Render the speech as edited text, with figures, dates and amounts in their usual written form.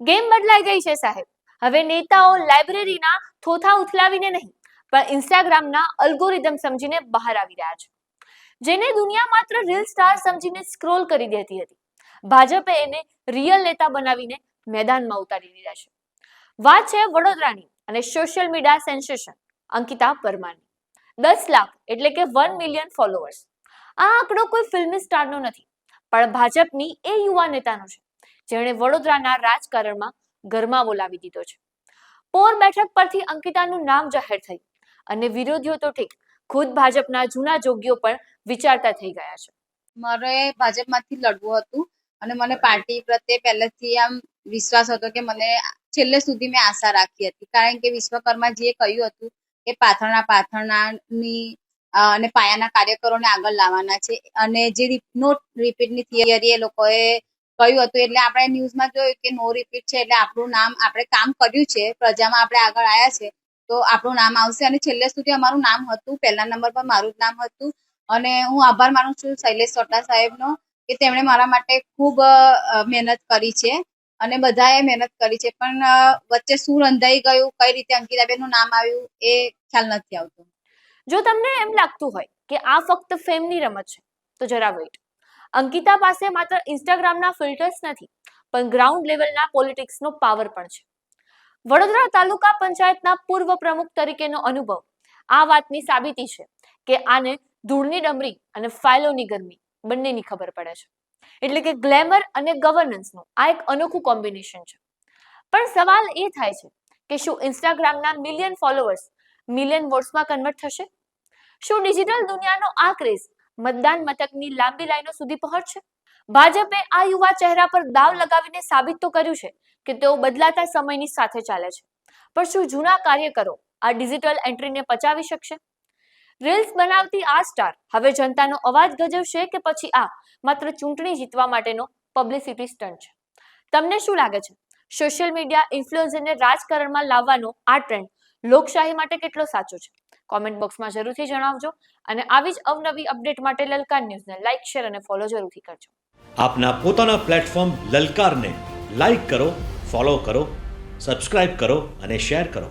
Game બદલાઈ ગઈ છે સાહેબ. હવે નેતાઓ લાઇબ્રેરીના થોથા ઉથલાવીને નહીં, પણ ઇન્સ્ટાગ્રામના અલ્ગોરિધમ સમજીને બહાર આવી રહ્યા છે. જેને દુનિયા માત્ર રીલ સ્ટાર સમજીને સ્ક્રોલ કરી દેતી હતી, ભાજપે એને રિયલ નેતા બનાવીને મેદાનમાં ઉતારી દીધા છે. વાત છે વડોદરાની અને સોશિયલ મીડિયા સેન્સેશન અંકિતા પરમારની. 10 લાખ એટલે કે 1 મિલિયન ફોલોઅર્સ. આ આંકડો કોઈ ફિલ્મી સ્ટારનો નથી, પણ ભાજપની એ યુવા નેતાનો છે, જેણે વડોદરાના રાજકારણમાં ગરમાવો લાવી દીધો છે. પોર બેઠક પરથી અંકિતાનું નામ જાહેર થયું અને વિરોધીઓ તો ઠીક, ખુદ ભાજપના જૂના જોગીઓ પણ વિચારતા થઈ ગયા છે. મારે ભાજપમાંથી લડવું હતું અને મને પાર્ટી પ્રત્યે પહેલેથી આમ વિશ્વાસ હતો કે મને છેલ્લે સુધી મેં આશા રાખી હતી, કારણ કે વિશ્વકર્માજીએ કહ્યું હતું કે પાથરણાની અને પાયાના કાર્યકરોને આગળ લાવવાના છે, અને જે નો રિપીટની થિયરી એ લોકોએ કહ્યું હતું. એટલે આપણે ન્યૂઝમાં જોયું કે નો રિપીટ છે, એટલે આપણું નામ, આપણે કામ કર્યું છે, પ્રજામાં આપણે આગળ આવ્યા છે, તો આપણું નામ આવશે. અને છેલ્લે સુધી અમારું નામ હતું, પહેલા નંબર પર મારું જ નામ હતું. અને હું આભાર માનું છું શૈલેષ સોટા સાહેબનો કે તેમણે મારા માટે ખૂબ મહેનત કરી છે અને બધાએ મહેનત કરી છે, પણ વચ્ચે શું રંધાઈ ગયું, કઈ રીતે અંકિતાબેનનું નામ આવ્યું એ ખ્યાલ નથી આવતો. જો તમને એમ લાગતું હોય કે આ ફક્ત ફેમની રમત છે, તો જરા વેઇટ. અંકિતા પાસે માત્ર ઇન્સ્ટાગ્રામના ફિલ્ટર્સ નથી, પણ ગ્રાઉન્ડ લેવલના પોલિટિક્સનો પાવર પણ છે. વડોદરા તાલુકા પંચાયતના પૂર્વ પ્રમુખ તરીકેનો અનુભવ આ વાતની સાબિતી છે કે આને ધૂળની ડમરી અને ફાઇલોની ગરમી બંનેની ખબર પડે છે. એટલે કે ગ્લેમર અને ગવર્નન્સનું આ એક અનોખું કોમ્બિનેશન છે. પણ સવાલ એ થાય છે કે શું ઇન્સ્ટાગ્રામના મિલિયન ફોલોઅર્સ મિલિયન વોટ્સમાં કન્વર્ટ થશે? શું ડિજિટલ દુનિયાનો આ ક્રેઝ મતદાન મથકની લાંબી લાઈનો સુધી પહોંચશે? ભાજપે આ યુવા ચહેરા પર દાવ લગાવીને સાબિત તો કર્યું છે કે તેઓ બદલાતા સમયની સાથે ચાલે છે, પણ શું જૂના કાર્યકરો આ ડિજિટલ એન્ટ્રીને પચાવી શકશે? રીલ્સ બનાવતી આ સ્ટાર હવે જનતાનો અવાજ ગજવશે કે પછી આ માત્ર ચૂંટણી જીતવા માટેનો પબ્લિસિટી સ્ટન્ટ છે? તમને શું લાગે છે, સોશિયલ મીડિયા ઇન્ફ્લુએન્સરને રાજકારણમાં લાવવાનો આ ટ્રેન્ડ લોકશાહી માટે કેટલો સાચો છે? કોમેન્ટ બોક્સમાં જરૂરથી જણાવજો અને આવી જ અવનવી અપડેટ માટે લલકાર ન્યૂઝને લાઇક, શેર અને ફોલો જરૂરથી કરજો. આપના પોતાના પ્લેટફોર્મ લલકારને લાઇક કરો, ફોલો કરો, સબસ્ક્રાઇબ કરો અને શેર કરો.